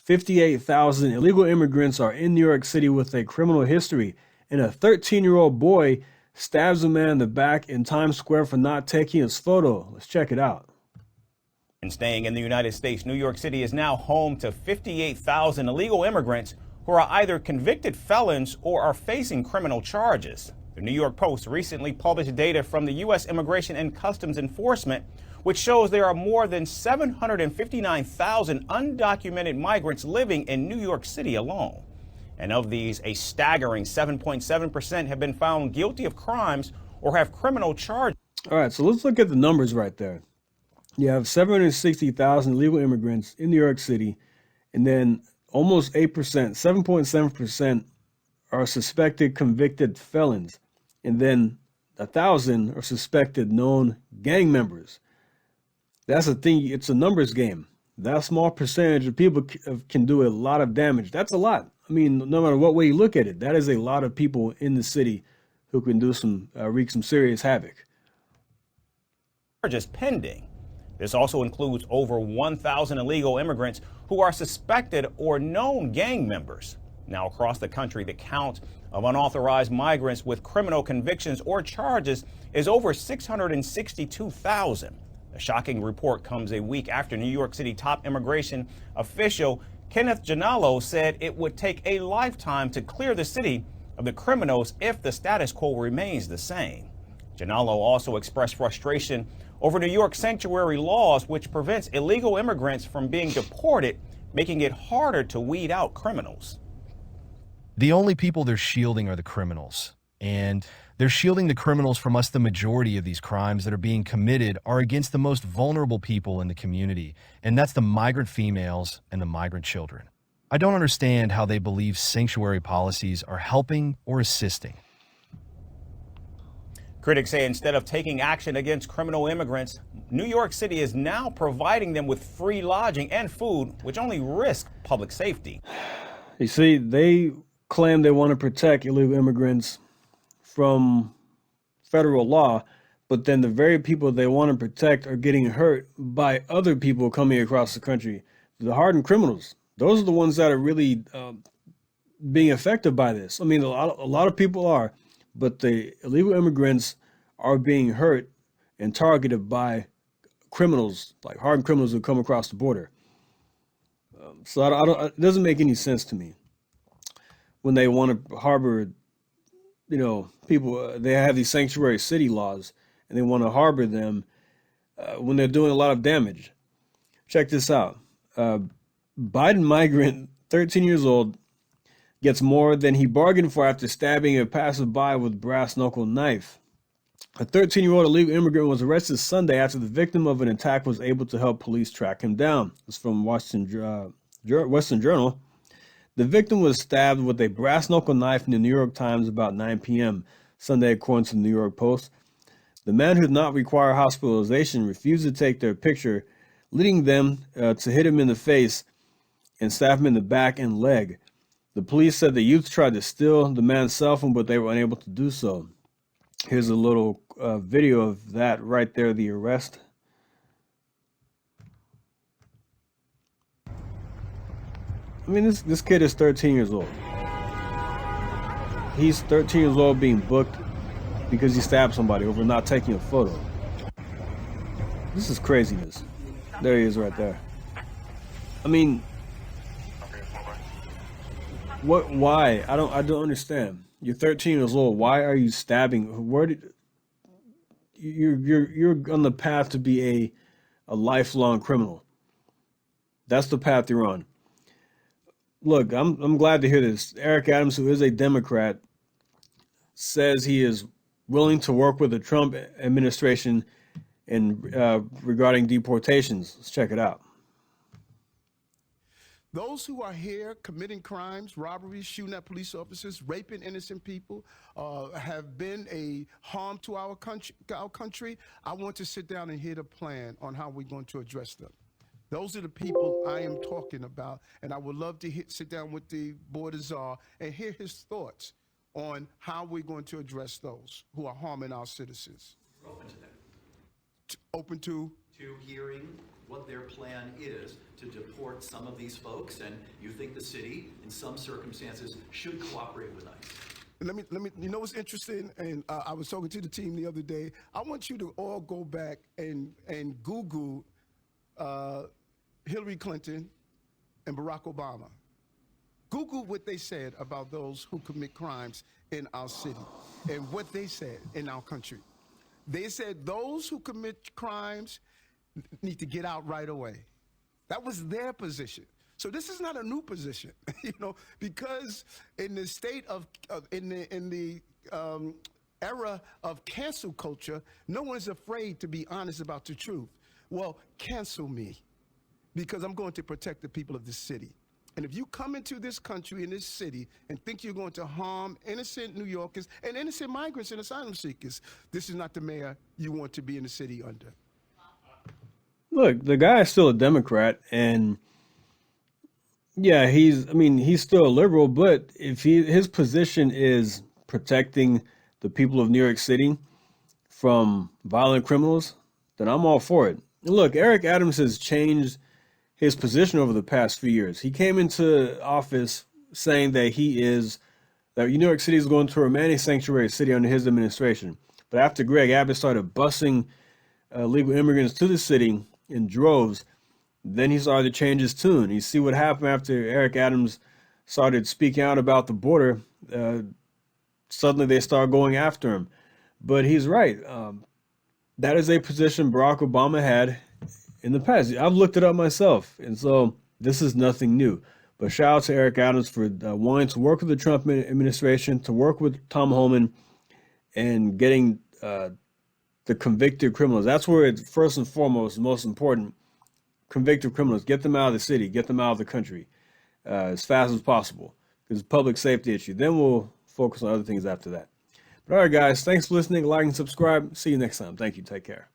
58,000 illegal immigrants are in New York City with a criminal history, and a 13-year-old boy stabs a man in the back in Times Square for not taking his photo. Let's check it out. And staying in the United States, New York City is now home to 58,000 illegal immigrants who are either convicted felons or are facing criminal charges. The New York Post recently published data from the U.S. Immigration and Customs Enforcement, which shows there are more than 759,000 undocumented migrants living in New York City alone. And of these, a staggering 7.7% have been found guilty of crimes or have criminal charges. All right, so let's look at the numbers right there. You have 760,000 illegal immigrants in New York City, and then almost 8%, 7.7% are suspected convicted felons, and then 1,000 are suspected known gang members. That's the thing. It's a numbers game. That small percentage of people can do a lot of damage. That's a lot. I mean, no matter what way you look at it, that is a lot of people in the city who can do wreak some serious havoc. Charges pending. This also includes over 1,000 illegal immigrants who are suspected or known gang members. Now, across the country, the count of unauthorized migrants with criminal convictions or charges is over 662,000. A shocking report comes a week after New York City top immigration official Kenneth Gianello said it would take a lifetime to clear the city of the criminals if the status quo remains the same. Gianello also expressed frustration over New York sanctuary laws, which prevents illegal immigrants from being deported, making it harder to weed out criminals. The only people they're shielding are the criminals, and they're shielding the criminals from us. The majority of these crimes that are being committed are against the most vulnerable people in the community, and that's the migrant females and the migrant children. I don't understand how they believe sanctuary policies are helping or assisting. Critics say instead of taking action against criminal immigrants, New York City is now providing them with free lodging and food, which only risk public safety. You see, they claim they want to protect illegal immigrants from federal law, but then the very people they want to protect are getting hurt by other people coming across the country. The hardened criminals, those are the ones that are really being affected by this. I mean, a lot of people are, but the illegal immigrants are being hurt and targeted by criminals, like hardened criminals who come across the border. So it doesn't make any sense to me when they want to harbor, people. They have these sanctuary city laws, and they want to harbor them when they're doing a lot of damage. Check this out. Biden migrant, 13 years old, gets more than he bargained for after stabbing a passerby with brass knuckle knife. A 13-year-old illegal immigrant was arrested Sunday after the victim of an attack was able to help police track him down. It's from Western Journal. The victim was stabbed with a brass knuckle knife in the New York Times about 9 p.m. Sunday, according to the New York Post. The man, who did not require hospitalization, refused to take their picture, leading them to hit him in the face and stab him in the back and leg. The police said the youth tried to steal the man's cell phone, but they were unable to do so. Here's a little video of that right there, the arrest. I mean, this kid is 13 years old. He's 13 years old being booked because he stabbed somebody over not taking a photo. This is craziness. There he is right there. I mean, why? I don't understand. You're 13 years old. Why are you stabbing? You're on the path to be a lifelong criminal. That's the path you're on. Look, I'm glad to hear this. Eric Adams, who is a Democrat, says he is willing to work with the Trump administration regarding deportations. Let's check it out. Those who are here committing crimes, robberies, shooting at police officers, raping innocent people, have been a harm to our country. I want to sit down and hear the plan on how we're going to address them. Those are the people I am talking about, and I would love to sit down with the Board of Czar and hear his thoughts on how we're going to address those who are harming our citizens. We're open to that. Open to? To hearing what their plan is to deport some of these folks, and you think the city, in some circumstances, should cooperate with ICE. Let me, you know what's interesting? And I was talking to the team the other day. I want you to all go back and Google Hillary Clinton and Barack Obama. Google what they said about those who commit crimes in our city and what they said in our country. They said those who commit crimes need to get out right away. That was their position. So this is not a new position, you know, because in the state of, in the era of cancel culture, no one's afraid to be honest about the truth. Well, cancel me, because I'm going to protect the people of this city. And if you come into this country, in this city, and think you're going to harm innocent New Yorkers and innocent migrants and asylum seekers, this is not the mayor you want to be in the city under. Look, the guy is still a Democrat, and yeah, he's still a liberal, but if his position is protecting the people of New York City from violent criminals, then I'm all for it. And look, Eric Adams has changed his position over the past few years. He came into office saying that New York City is going to remain a sanctuary city under his administration. But after Greg Abbott started busing illegal immigrants to the city in droves, then he started to change his tune. You see what happened after Eric Adams started speaking out about the border. Suddenly they started going after him. But he's right. That is a position Barack Obama had in the past. I've looked it up myself, and so this is nothing new. But shout out to Eric Adams for wanting to work with the Trump administration, to work with Tom Homan, and getting the convicted criminals. That's where it's first and foremost most important. Convicted criminals, get them out of the city, get them out of the country as fast as possible. Because it's a public safety issue. Then we'll focus on other things after that. But all right, guys, thanks for listening. Like and subscribe. See you next time. Thank you. Take care.